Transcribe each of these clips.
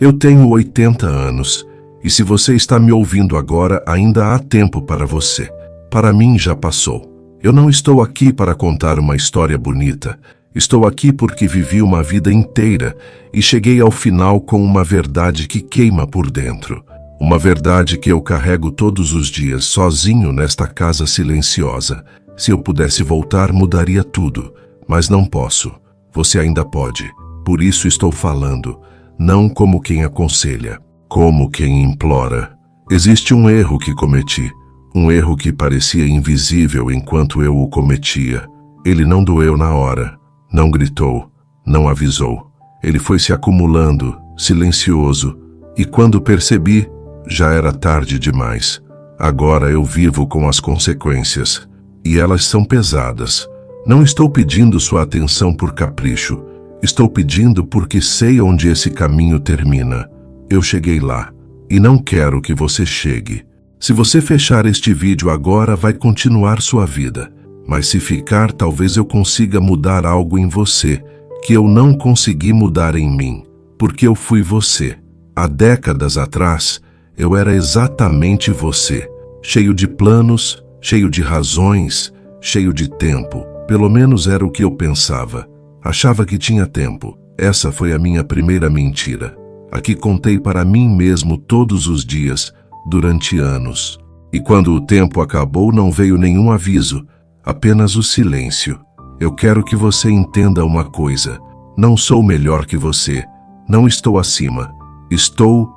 Eu tenho 80 anos, e se você está me ouvindo agora, ainda há tempo para você. Para mim já passou. Eu não estou aqui para contar uma história bonita. Estou aqui porque vivi uma vida inteira e cheguei ao final com uma verdade que queima por dentro. Uma verdade que eu carrego todos os dias sozinho nesta casa silenciosa. Se eu pudesse voltar, mudaria tudo, mas não posso. Você ainda pode. Por isso estou falando, não como quem aconselha, como quem implora. Existe um erro que cometi, um erro que parecia invisível enquanto eu o cometia. Ele não doeu na hora, não gritou, não avisou. Ele foi se acumulando, silencioso, e quando percebi, já era tarde demais. Agora eu vivo com as consequências, e elas são pesadas. Não estou pedindo sua atenção por capricho. Estou pedindo porque sei onde esse caminho termina. Eu cheguei lá, e não quero que você chegue. Se você fechar este vídeo agora, vai continuar sua vida. Mas se ficar, talvez eu consiga mudar algo em você, que eu não consegui mudar em mim, porque eu fui você. Há décadas atrás, eu era exatamente você, cheio de planos, cheio de razões, cheio de tempo. Pelo menos era o que eu pensava. Achava que tinha tempo. Essa foi a minha primeira mentira. A que contei para mim mesmo todos os dias, durante anos. E quando o tempo acabou, não veio nenhum aviso, apenas o silêncio. Eu quero que você entenda uma coisa. Não sou melhor que você. Não estou acima. Estou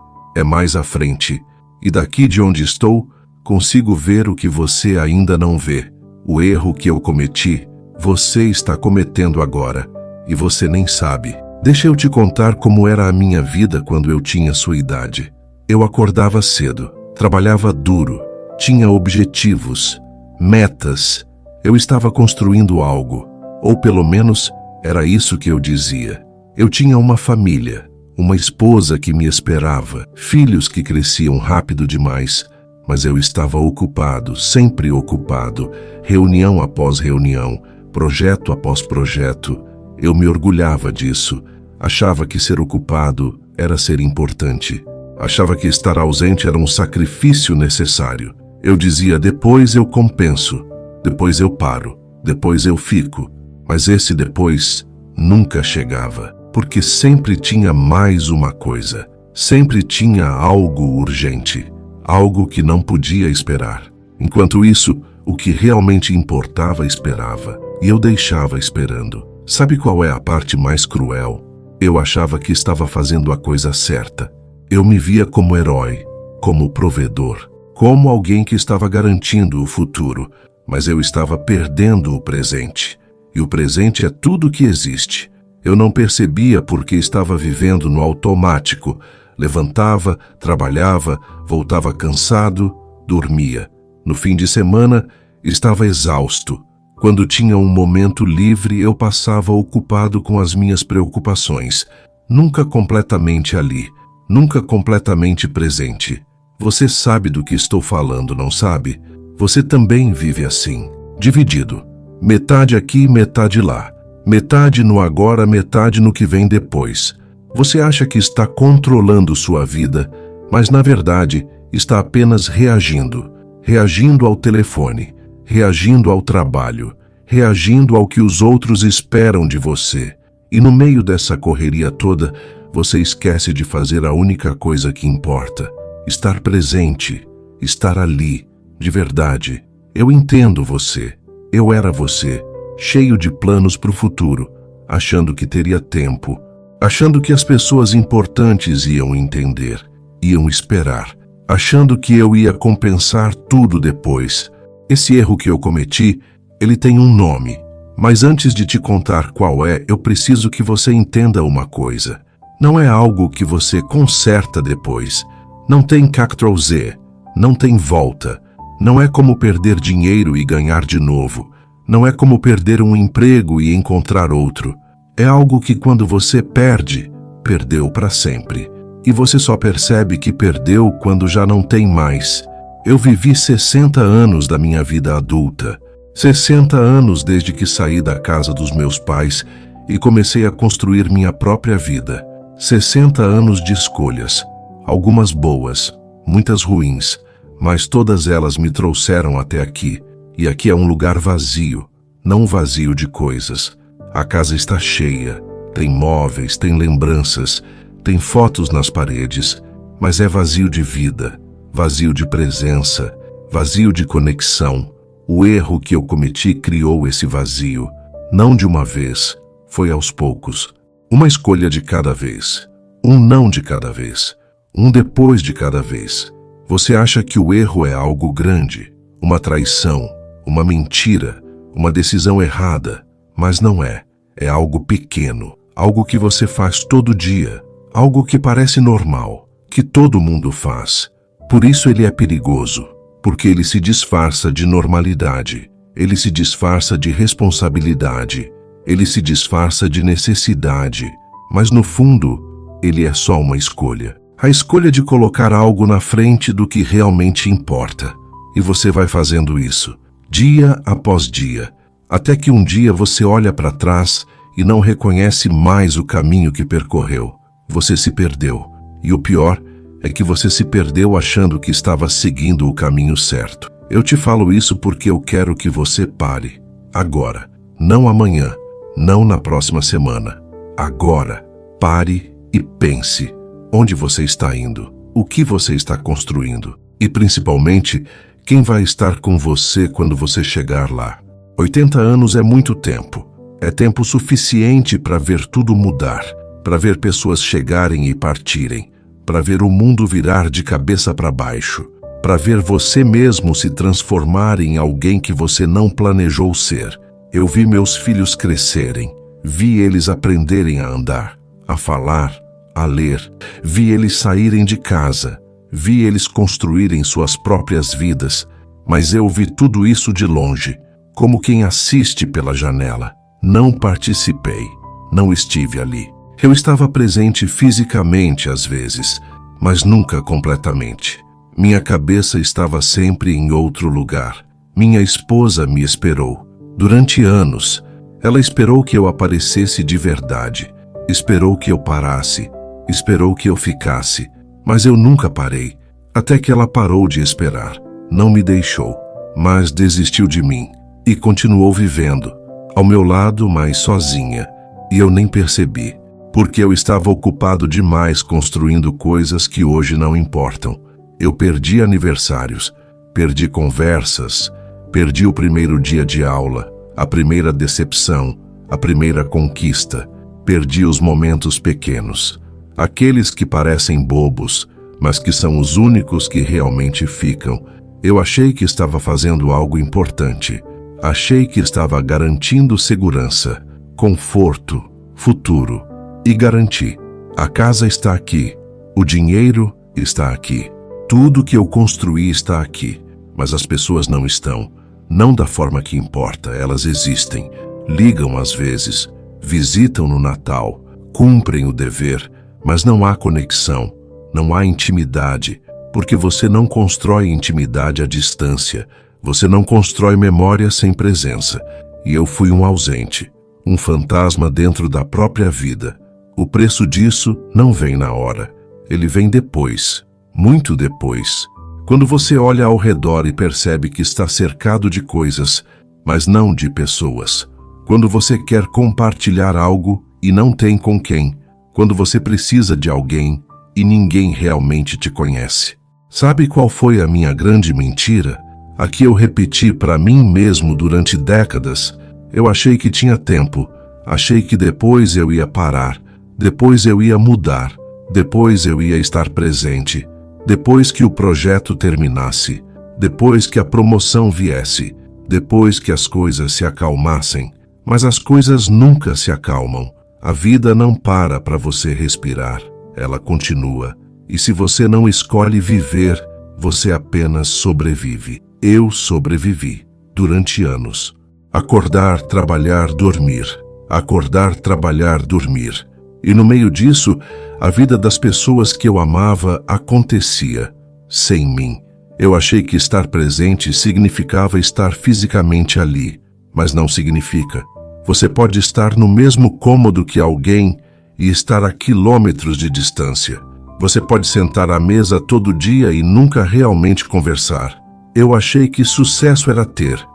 mais à frente. E daqui de onde estou, consigo ver o que você ainda não vê. O erro que eu cometi, você está cometendo agora, e você nem sabe. Deixa eu te contar como era a minha vida quando eu tinha sua idade. Eu acordava cedo, trabalhava duro, tinha objetivos, metas. Eu estava construindo algo, ou pelo menos era isso que eu dizia. Eu tinha uma família, uma esposa que me esperava, filhos que cresciam rápido demais, mas eu estava ocupado, sempre ocupado, reunião após reunião, projeto após projeto. Eu me orgulhava disso. Achava que ser ocupado era ser importante. Achava que estar ausente era um sacrifício necessário. Eu dizia, depois eu compenso, depois eu paro, depois eu fico. Mas esse depois nunca chegava, porque sempre tinha mais uma coisa. Sempre tinha algo urgente, algo que não podia esperar. Enquanto isso, o que realmente importava esperava, e eu deixava esperando. Sabe qual é a parte mais cruel? Eu achava que estava fazendo a coisa certa. Eu me via como herói, como provedor, como alguém que estava garantindo o futuro, mas eu estava perdendo o presente. E o presente é tudo que existe. Eu não percebia porque estava vivendo no automático. Levantava, trabalhava, voltava cansado, dormia. No fim de semana, estava exausto. Quando tinha um momento livre, eu passava ocupado com as minhas preocupações. Nunca completamente ali, nunca completamente presente. Você sabe do que estou falando, não sabe? Você também vive assim, dividido. Metade aqui, metade lá. Metade no agora, metade no que vem depois. Você acha que está controlando sua vida, mas na verdade está apenas reagindo. Reagindo ao telefone, reagindo ao trabalho, reagindo ao que os outros esperam de você. E no meio dessa correria toda, você esquece de fazer a única coisa que importa: estar presente, estar ali, de verdade. Eu entendo você. Eu era você, cheio de planos para o futuro, achando que teria tempo, achando que as pessoas importantes iam entender, iam esperar, achando que eu ia compensar tudo depois. Esse erro que eu cometi, ele tem um nome. Mas antes de te contar qual é, eu preciso que você entenda uma coisa. Não é algo que você conserta depois. Não tem Ctrl+Z, não tem volta. Não é como perder dinheiro e ganhar de novo. Não é como perder um emprego e encontrar outro. É algo que quando você perde, perdeu para sempre. E você só percebe que perdeu quando já não tem mais. Eu vivi 60 anos da minha vida adulta. 60 anos desde que saí da casa dos meus pais e comecei a construir minha própria vida. 60 anos de escolhas, algumas boas, muitas ruins, mas todas elas me trouxeram até aqui, e aqui é um lugar vazio, não vazio de coisas. A casa está cheia, tem móveis, tem lembranças, tem fotos nas paredes, mas é vazio de vida, vazio de presença, vazio de conexão. O erro que eu cometi criou esse vazio, não de uma vez, foi aos poucos. Uma escolha de cada vez, um não de cada vez, um depois de cada vez. Você acha que o erro é algo grande, uma traição, uma mentira, uma decisão errada, mas não é. É algo pequeno, algo que você faz todo dia, algo que parece normal, que todo mundo faz. Por isso ele é perigoso, porque ele se disfarça de normalidade, ele se disfarça de responsabilidade, ele se disfarça de necessidade, mas no fundo, ele é só uma escolha. A escolha de colocar algo na frente do que realmente importa. E você vai fazendo isso, dia após dia, até que um dia você olha para trás e não reconhece mais o caminho que percorreu. Você se perdeu. E o pior é que você se perdeu achando que estava seguindo o caminho certo. Eu te falo isso porque eu quero que você pare. Agora. Não amanhã. Não na próxima semana. Agora. Pare e pense. Onde você está indo? O que você está construindo? E principalmente, quem vai estar com você quando você chegar lá? 80 anos é muito tempo. É tempo suficiente para ver tudo mudar, para ver pessoas chegarem e partirem, para ver o mundo virar de cabeça para baixo, para ver você mesmo se transformar em alguém que você não planejou ser. Eu vi meus filhos crescerem, vi eles aprenderem a andar, a falar, a ler, vi eles saírem de casa, vi eles construírem suas próprias vidas, mas eu vi tudo isso de longe, como quem assiste pela janela. Não participei, não estive ali. Eu estava presente fisicamente às vezes, mas nunca completamente. Minha cabeça estava sempre em outro lugar. Minha esposa me esperou. Durante anos, ela esperou que eu aparecesse de verdade, esperou que eu parasse, esperou que eu ficasse, mas eu nunca parei, até que ela parou de esperar. Não me deixou, mas desistiu de mim e continuou vivendo, ao meu lado, mas sozinha, e eu nem percebi, porque eu estava ocupado demais construindo coisas que hoje não importam. Eu perdi aniversários, perdi conversas, perdi o primeiro dia de aula, a primeira decepção, a primeira conquista, perdi os momentos pequenos. Aqueles que parecem bobos, mas que são os únicos que realmente ficam. Eu achei que estava fazendo algo importante. Achei que estava garantindo segurança, conforto, futuro. E garanti. A casa está aqui. O dinheiro está aqui. Tudo que eu construí está aqui. Mas as pessoas não estão. Não da forma que importa. Elas existem. Ligam às vezes. Visitam no Natal. Cumprem o dever. Mas não há conexão, não há intimidade, porque você não constrói intimidade à distância, você não constrói memória sem presença. E eu fui um ausente, um fantasma dentro da própria vida. O preço disso não vem na hora, ele vem depois, muito depois. Quando você olha ao redor e percebe que está cercado de coisas, mas não de pessoas. Quando você quer compartilhar algo e não tem com quem. Quando você precisa de alguém e ninguém realmente te conhece. Sabe qual foi a minha grande mentira? A que eu repeti para mim mesmo durante décadas. Eu achei que tinha tempo. Achei que depois eu ia parar. Depois eu ia mudar. Depois eu ia estar presente. Depois que o projeto terminasse. Depois que a promoção viesse. Depois que as coisas se acalmassem. Mas as coisas nunca se acalmam. A vida não para você respirar, ela continua. E se você não escolhe viver, você apenas sobrevive. Eu sobrevivi, durante anos. Acordar, trabalhar, dormir. Acordar, trabalhar, dormir. E no meio disso, a vida das pessoas que eu amava acontecia, sem mim. Eu achei que estar presente significava estar fisicamente ali, mas não significa. Você pode estar no mesmo cômodo que alguém e estar a quilômetros de distância. Você pode sentar à mesa todo dia e nunca realmente conversar. Eu achei que sucesso era ter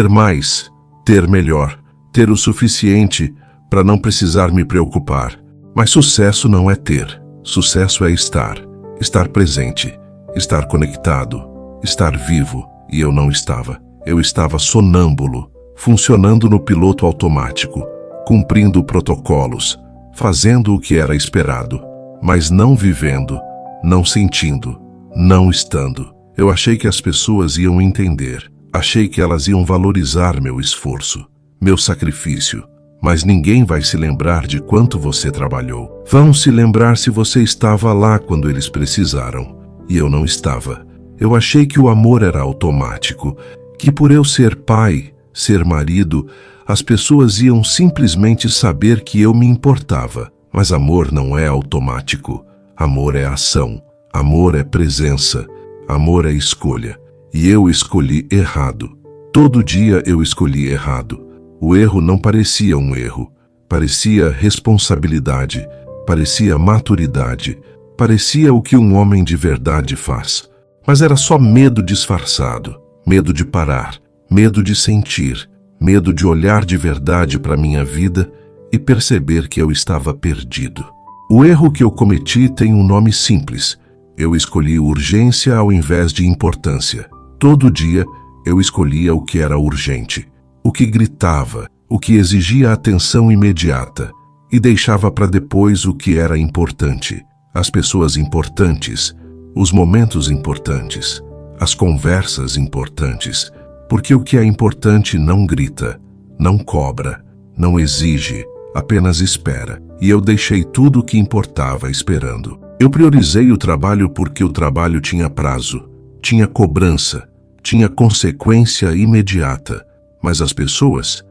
mais, ter melhor, ter o suficiente para não precisar me preocupar. Mas sucesso não é ter. Sucesso é estar presente, estar conectado, estar vivo. E eu não estava. Eu estava sonâmbulo, funcionando no piloto automático, cumprindo protocolos, fazendo o que era esperado, mas não vivendo, não sentindo, não estando. Eu achei que as pessoas iam entender. Achei que elas iam valorizar meu esforço, meu sacrifício. Mas ninguém vai se lembrar de quanto você trabalhou. Vão se lembrar se você estava lá quando eles precisaram. E eu não estava. Eu achei que o amor era automático, que por eu ser pai, ser marido, as pessoas iam simplesmente saber que eu me importava. Mas amor não é automático. Amor é ação. Amor é presença. Amor é escolha. E eu escolhi errado. Todo dia eu escolhi errado. O erro não parecia um erro. Parecia responsabilidade. Parecia maturidade. Parecia o que um homem de verdade faz. Mas era só medo disfarçado. Medo de parar. Medo de sentir. Medo de olhar de verdade para minha vida e perceber que eu estava perdido. O erro que eu cometi tem um nome simples. Eu escolhi urgência ao invés de importância. Todo dia eu escolhia o que era urgente, o que gritava, o que exigia atenção imediata, e deixava para depois o que era importante, as pessoas importantes, os momentos importantes, as conversas importantes, porque o que é importante não grita, não cobra, não exige, apenas espera. E eu deixei tudo o que importava esperando. Eu priorizei o trabalho porque o trabalho tinha prazo, tinha cobrança, tinha consequência imediata. Mas as pessoas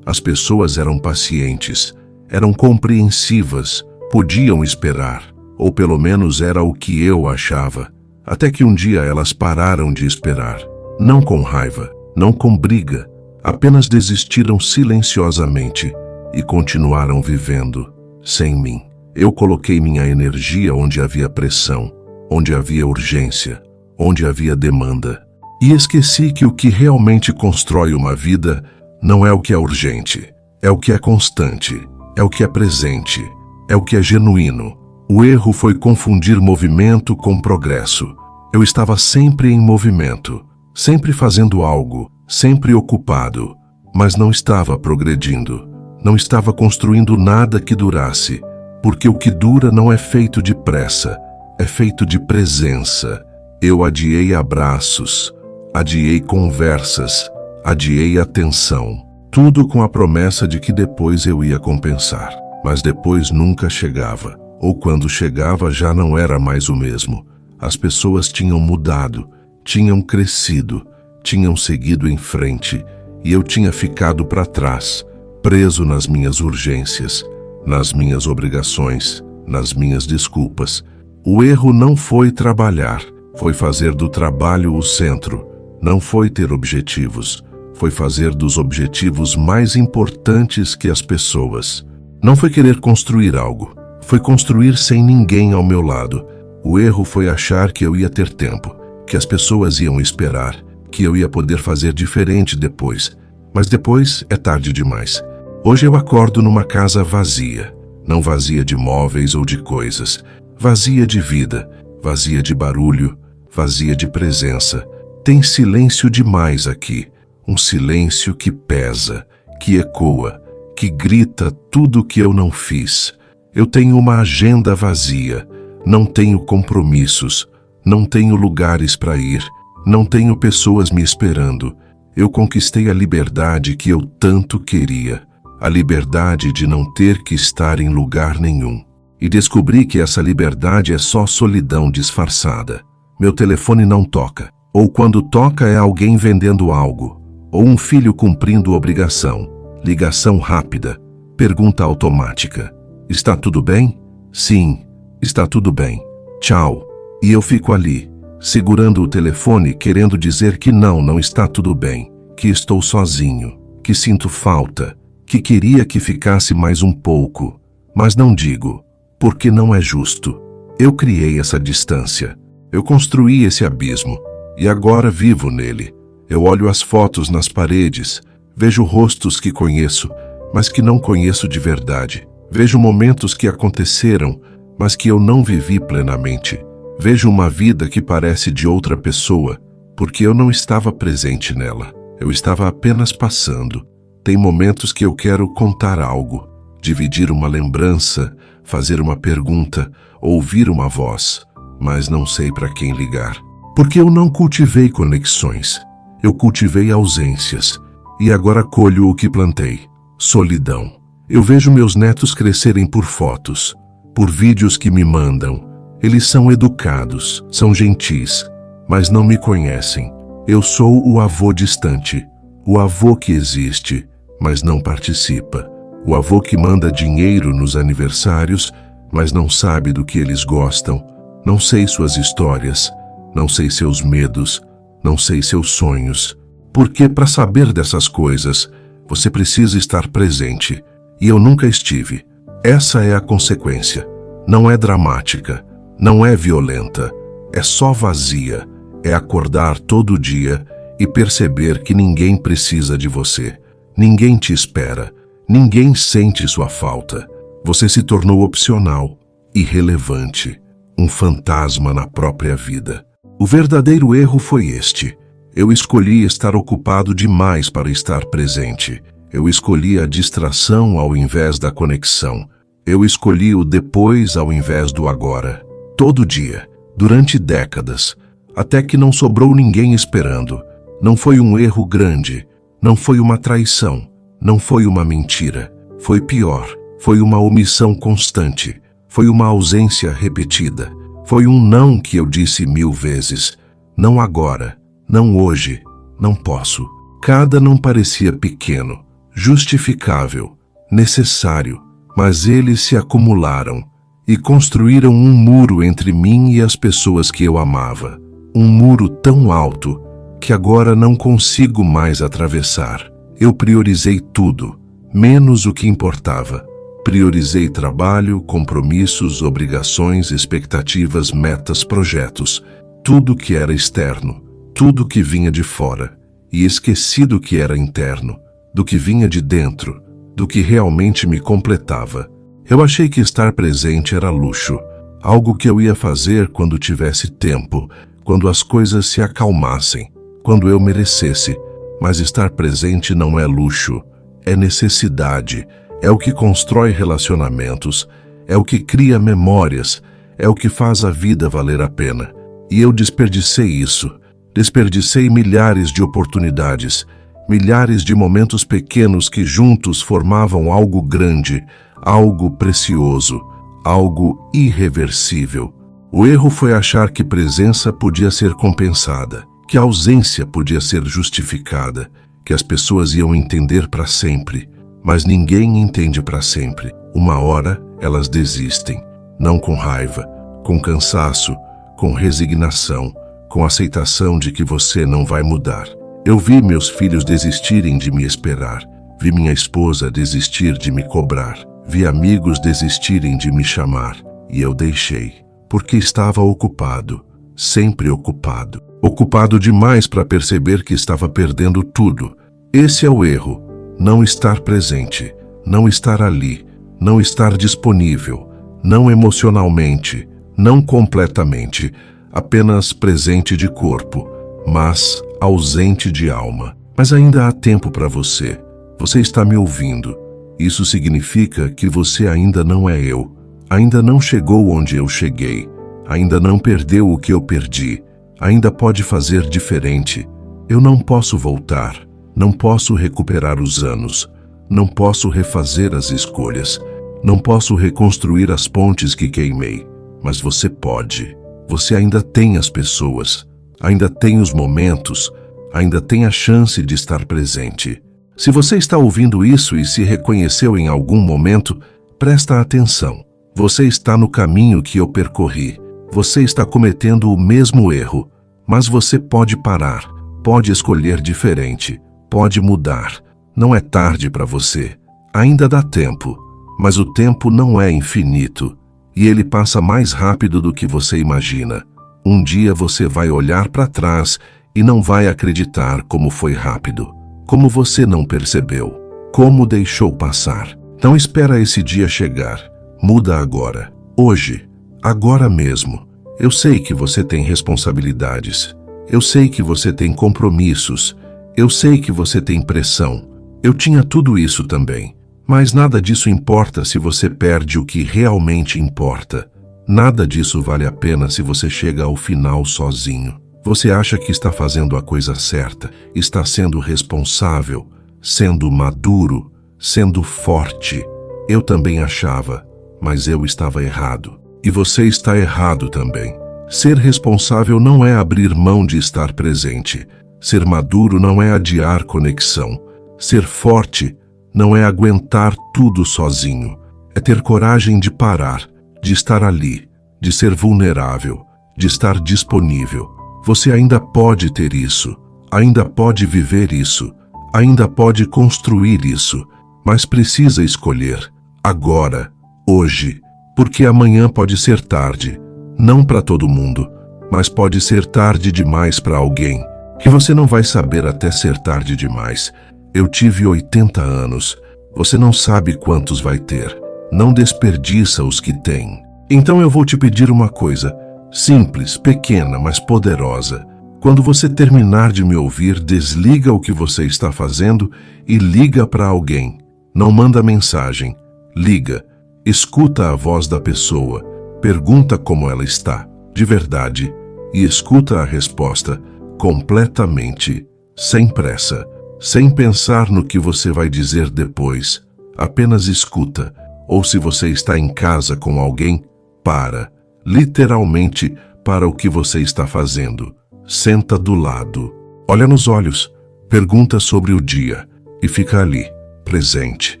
eram pacientes, eram compreensivas, podiam esperar, ou pelo menos era o que eu achava. Até que um dia elas pararam de esperar, não com raiva, não com briga, apenas desistiram silenciosamente e continuaram vivendo sem mim. Eu coloquei minha energia onde havia pressão, onde havia urgência, onde havia demanda. E esqueci que o que realmente constrói uma vida não é o que é urgente, é o que é constante, é o que é presente, é o que é genuíno. O erro foi confundir movimento com progresso. Eu estava sempre em movimento, sempre fazendo algo, sempre ocupado, mas não estava progredindo, não estava construindo nada que durasse, porque o que dura não é feito de pressa, é feito de presença. Eu adiei abraços, adiei conversas, adiei atenção, tudo com a promessa de que depois eu ia compensar. Mas depois nunca chegava, ou quando chegava já não era mais o mesmo. As pessoas tinham mudado, tinham crescido, tinham seguido em frente, e eu tinha ficado para trás, preso nas minhas urgências, nas minhas obrigações, nas minhas desculpas. O erro não foi trabalhar, foi fazer do trabalho o centro. Não foi ter objetivos, foi fazer dos objetivos mais importantes que as pessoas. Não foi querer construir algo, foi construir sem ninguém ao meu lado. O erro foi achar que eu ia ter tempo, que as pessoas iam esperar, que eu ia poder fazer diferente depois. Mas depois é tarde demais. Hoje eu acordo numa casa vazia, não vazia de móveis ou de coisas, vazia de vida, vazia de barulho, vazia de presença. Tem silêncio demais aqui, um silêncio que pesa, que ecoa, que grita tudo que eu não fiz. Eu tenho uma agenda vazia, não tenho compromissos, não tenho lugares para ir, não tenho pessoas me esperando. Eu conquistei a liberdade que eu tanto queria, a liberdade de não ter que estar em lugar nenhum. E descobri que essa liberdade é só solidão disfarçada. Meu telefone não toca, ou quando toca é alguém vendendo algo, ou um filho cumprindo obrigação. Ligação rápida, pergunta automática. Está tudo bem? Sim, está tudo bem. Tchau. E eu fico ali, segurando o telefone, querendo dizer que não está tudo bem, que estou sozinho, que sinto falta, que queria que ficasse mais um pouco, mas não digo, porque não é justo. Eu criei essa distância. Eu construí esse abismo e agora vivo nele. Eu olho as fotos nas paredes, vejo rostos que conheço, mas que não conheço de verdade. Vejo momentos que aconteceram, mas que eu não vivi plenamente. Vejo uma vida que parece de outra pessoa, porque eu não estava presente nela. Eu estava apenas passando. Tem momentos que eu quero contar algo, dividir uma lembrança, fazer uma pergunta, ouvir uma voz, mas não sei para quem ligar. Porque eu não cultivei conexões. Eu cultivei ausências. E agora colho o que plantei. Solidão. Eu vejo meus netos crescerem por fotos, por vídeos que me mandam. Eles são educados, são gentis, mas não me conhecem. Eu sou o avô distante, o avô que existe, mas não participa. O avô que manda dinheiro nos aniversários, mas não sabe do que eles gostam. Não sei suas histórias, não sei seus medos, não sei seus sonhos. Porque para saber dessas coisas, você precisa estar presente. E eu nunca estive. Essa é a consequência. Não é dramática, não é violenta, é só vazia. É acordar todo dia e perceber que ninguém precisa de você. Ninguém te espera, ninguém sente sua falta. Você se tornou opcional, irrelevante, um fantasma na própria vida. O verdadeiro erro foi este. Eu escolhi estar ocupado demais para estar presente. Eu escolhi a distração ao invés da conexão. Eu escolhi o depois ao invés do agora. Todo dia, durante décadas, até que não sobrou ninguém esperando. Não foi um erro grande, não foi uma traição, não foi uma mentira. Foi pior, foi uma omissão constante, foi uma ausência repetida. Foi um não que eu disse 1000 vezes. Não agora, não hoje, não posso. Cada não parecia pequeno, justificável, necessário, mas eles se acumularam e construíram um muro entre mim e as pessoas que eu amava. Um muro tão alto que agora não consigo mais atravessar. Eu priorizei tudo, menos o que importava. Priorizei trabalho, compromissos, obrigações, expectativas, metas, projetos. Tudo que era externo, tudo que vinha de fora. E esqueci do que era interno, do que vinha de dentro, do que realmente me completava. Eu achei que estar presente era luxo, algo que eu ia fazer quando tivesse tempo, quando as coisas se acalmassem, quando eu merecesse. Mas estar presente não é luxo, é necessidade, é o que constrói relacionamentos, é o que cria memórias, é o que faz a vida valer a pena. E eu desperdicei isso, desperdicei milhares de oportunidades, milhares de momentos pequenos que juntos formavam algo grande, algo precioso, algo irreversível. O erro foi achar que presença podia ser compensada, que a ausência podia ser justificada, que as pessoas iam entender para sempre. Mas ninguém entende para sempre. Uma hora elas desistem, não com raiva, com cansaço, com resignação, com aceitação de que você não vai mudar. Eu vi meus filhos desistirem de me esperar, vi minha esposa desistir de me cobrar, vi amigos desistirem de me chamar, e eu deixei, porque estava ocupado, sempre ocupado. Ocupado demais para perceber que estava perdendo tudo. Esse é o erro. Não estar presente, não estar ali, não estar disponível, não emocionalmente, não completamente, apenas presente de corpo, mas ausente de alma. Mas ainda há tempo para você. Você está me ouvindo. Isso significa que você ainda não é eu. Ainda não chegou onde eu cheguei. Ainda não perdeu o que eu perdi. Ainda pode fazer diferente. Eu não posso voltar. Não posso recuperar os anos. Não posso refazer as escolhas. Não posso reconstruir as pontes que queimei. Mas você pode. Você ainda tem as pessoas. Ainda tem os momentos. Ainda tem a chance de estar presente. Se você está ouvindo isso e se reconheceu em algum momento, presta atenção. Você está no caminho que eu percorri. Você está cometendo o mesmo erro. Mas você pode parar. Pode escolher diferente. Pode mudar. Não é tarde para você. Ainda dá tempo. Mas o tempo não é infinito. E ele passa mais rápido do que você imagina. Um dia você vai olhar para trás e não vai acreditar como foi rápido, como você não percebeu, como deixou passar. Não espera esse dia chegar. Muda agora, hoje, agora mesmo. Eu sei que você tem responsabilidades. Eu sei que você tem compromissos. Eu sei que você tem pressão. Eu tinha tudo isso também. Mas nada disso importa se você perde o que realmente importa. Nada disso vale a pena se você chega ao final sozinho. Você acha que está fazendo a coisa certa, está sendo responsável, sendo maduro, sendo forte. Eu também achava, mas eu estava errado. E você está errado também. Ser responsável não é abrir mão de estar presente. Ser maduro não é adiar conexão. Ser forte não é aguentar tudo sozinho. É ter coragem de parar, de estar ali, de ser vulnerável, de estar disponível. Você ainda pode ter isso, ainda pode viver isso, ainda pode construir isso, mas precisa escolher, agora, hoje, porque amanhã pode ser tarde, não para todo mundo, mas pode ser tarde demais para alguém, que você não vai saber até ser tarde demais. Eu tive 80 anos, você não sabe quantos vai ter, não desperdiça os que tem. Então eu vou te pedir uma coisa, simples, pequena, mas poderosa. Quando você terminar de me ouvir, desliga o que você está fazendo e liga para alguém. Não manda mensagem, liga, escuta a voz da pessoa, pergunta como ela está, de verdade, e escuta a resposta, completamente, sem pressa, sem pensar no que você vai dizer depois. Apenas escuta, ou se você está em casa com alguém, para, literalmente, para o que você está fazendo. Senta do lado, olha nos olhos, pergunta sobre o dia e fica ali, presente,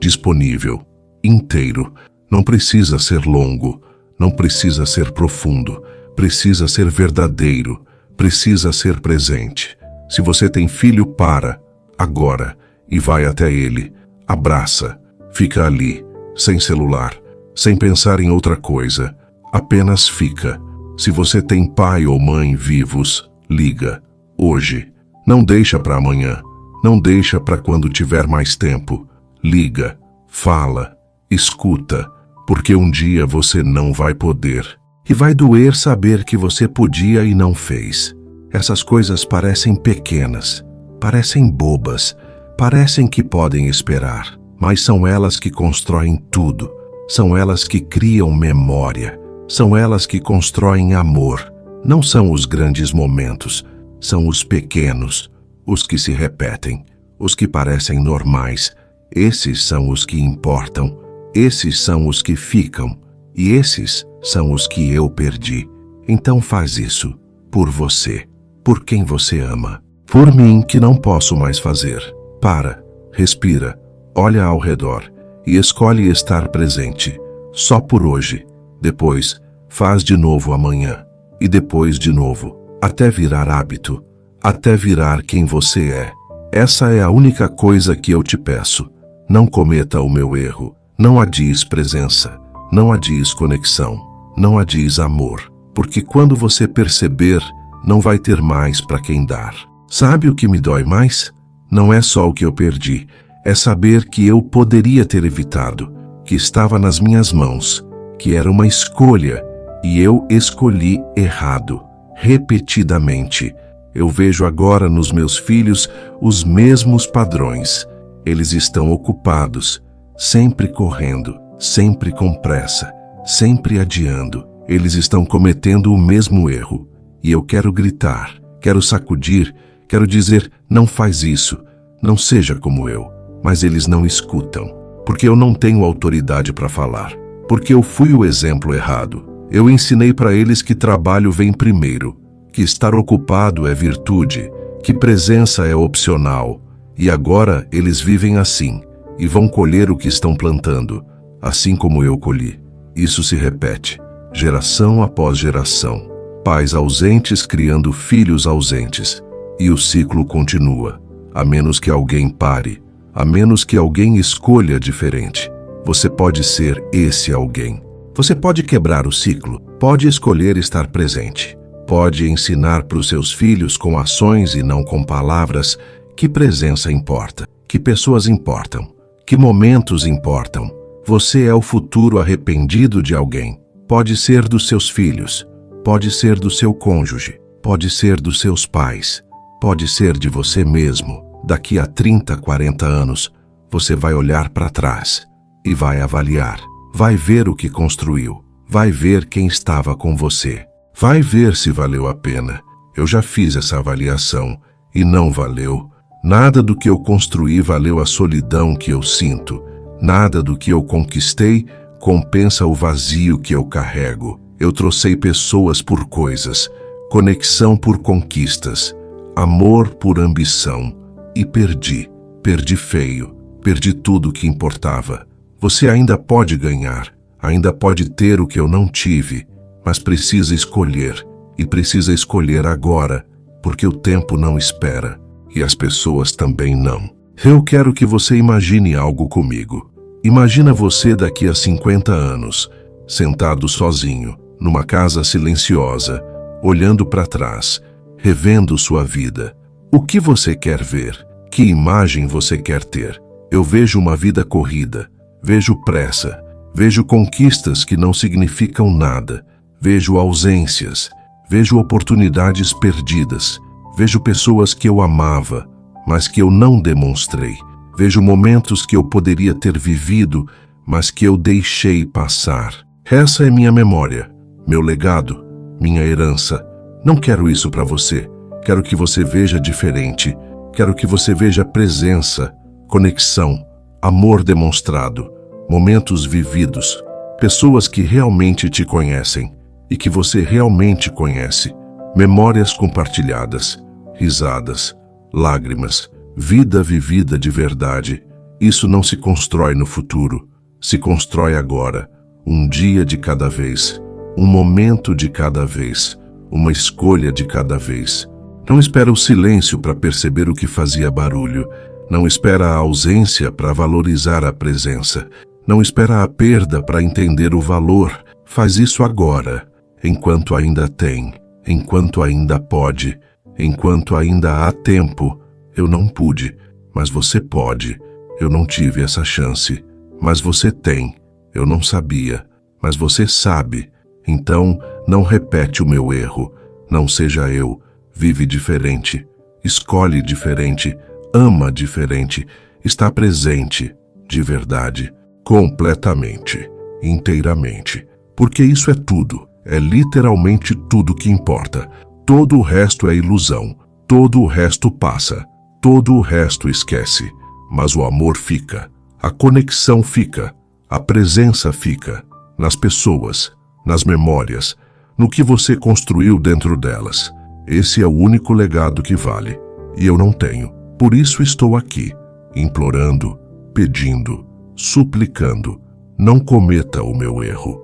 disponível, inteiro. Não precisa ser longo, não precisa ser profundo, precisa ser verdadeiro, precisa ser presente. Se você tem filho, para, agora, e vai até ele, abraça, fica ali, sem celular, sem pensar em outra coisa, apenas fica. Se você tem pai ou mãe vivos, liga, hoje. Não deixa para amanhã, não deixa para quando tiver mais tempo. Liga, fala, escuta, porque um dia você não vai poder. E vai doer saber que você podia e não fez. Essas coisas parecem pequenas, parecem bobas, parecem que podem esperar, mas são elas que constroem tudo. São elas que criam memória. São elas que constroem amor. Não são os grandes momentos, são os pequenos, os que se repetem, os que parecem normais. Esses são os que importam, esses são os que ficam, e esses são os que eu perdi. Então faz isso, por você, por quem você ama, por mim que não posso mais fazer. Para, respira, olha ao redor e escolhe estar presente, só por hoje. Depois, faz de novo amanhã, e depois de novo, até virar hábito, até virar quem você é. Essa é a única coisa que eu te peço. Não cometa o meu erro, não adies presença, não adies conexão, não adies amor, porque quando você perceber, não vai ter mais para quem dar. Sabe o que me dói mais? Não é só o que eu perdi, é saber que eu poderia ter evitado, que estava nas minhas mãos, que era uma escolha, e eu escolhi errado, repetidamente. Eu vejo agora nos meus filhos os mesmos padrões. Eles estão ocupados, sempre correndo, sempre com pressa, sempre adiando. Eles estão cometendo o mesmo erro. E eu quero gritar, quero sacudir, quero dizer, não faz isso, não seja como eu. Mas eles não escutam, porque eu não tenho autoridade para falar. Porque eu fui o exemplo errado. Eu ensinei para eles que trabalho vem primeiro, que estar ocupado é virtude, que presença é opcional. E agora eles vivem assim, e vão colher o que estão plantando, assim como eu colhi. Isso se repete, geração após geração. Pais ausentes criando filhos ausentes. E o ciclo continua, a menos que alguém pare, a menos que alguém escolha diferente. Você pode ser esse alguém. Você pode quebrar o ciclo, pode escolher estar presente, pode ensinar para os seus filhos com ações e não com palavras que presença importa, que pessoas importam, que momentos importam. Você é o futuro arrependido de alguém. Pode ser dos seus filhos, pode ser do seu cônjuge, pode ser dos seus pais, pode ser de você mesmo. Daqui a 30, 40 anos, você vai olhar para trás e vai avaliar. Vai ver o que construiu, vai ver quem estava com você, vai ver se valeu a pena. Eu já fiz essa avaliação e não valeu. Nada do que eu construí valeu a solidão que eu sinto. Nada do que eu conquistei compensa o vazio que eu carrego. Eu trocei pessoas por coisas, conexão por conquistas, amor por ambição e perdi. Perdi feio, perdi tudo o que importava. Você ainda pode ganhar, ainda pode ter o que eu não tive, mas precisa escolher, e precisa escolher agora, porque o tempo não espera, e as pessoas também não. Eu quero que você imagine algo comigo. Imagina você daqui a 50 anos, sentado sozinho, numa casa silenciosa, olhando para trás, revendo sua vida. O que você quer ver? Que imagem você quer ter? Eu vejo uma vida corrida. Vejo pressa, vejo conquistas que não significam nada, vejo ausências, vejo oportunidades perdidas, vejo pessoas que eu amava, mas que eu não demonstrei, vejo momentos que eu poderia ter vivido, mas que eu deixei passar. Essa é minha memória, meu legado, minha herança. Não quero isso para você, quero que você veja diferente, quero que você veja presença, conexão, amor demonstrado, momentos vividos, pessoas que realmente te conhecem e que você realmente conhece, memórias compartilhadas, risadas, lágrimas, vida vivida de verdade. Isso não se constrói no futuro, se constrói agora, um dia de cada vez, um momento de cada vez, uma escolha de cada vez. Não espera o silêncio para perceber o que fazia barulho. Não espera a ausência para valorizar a presença. Não espera a perda para entender o valor. Faz isso agora, enquanto ainda tem, enquanto ainda pode, enquanto ainda há tempo. Eu não pude, mas você pode. Eu não tive essa chance, mas você tem. Eu não sabia, mas você sabe. Então, não repete o meu erro. Não seja eu. Vive diferente. Escolhe diferente. Ama diferente, está presente, de verdade, completamente, inteiramente. Porque isso é tudo, é literalmente tudo que importa. Todo o resto é ilusão, todo o resto passa, todo o resto esquece. Mas o amor fica, a conexão fica, a presença fica, nas pessoas, nas memórias, no que você construiu dentro delas. Esse é o único legado que vale, e eu não tenho. Por isso estou aqui, implorando, pedindo, suplicando, não cometa o meu erro.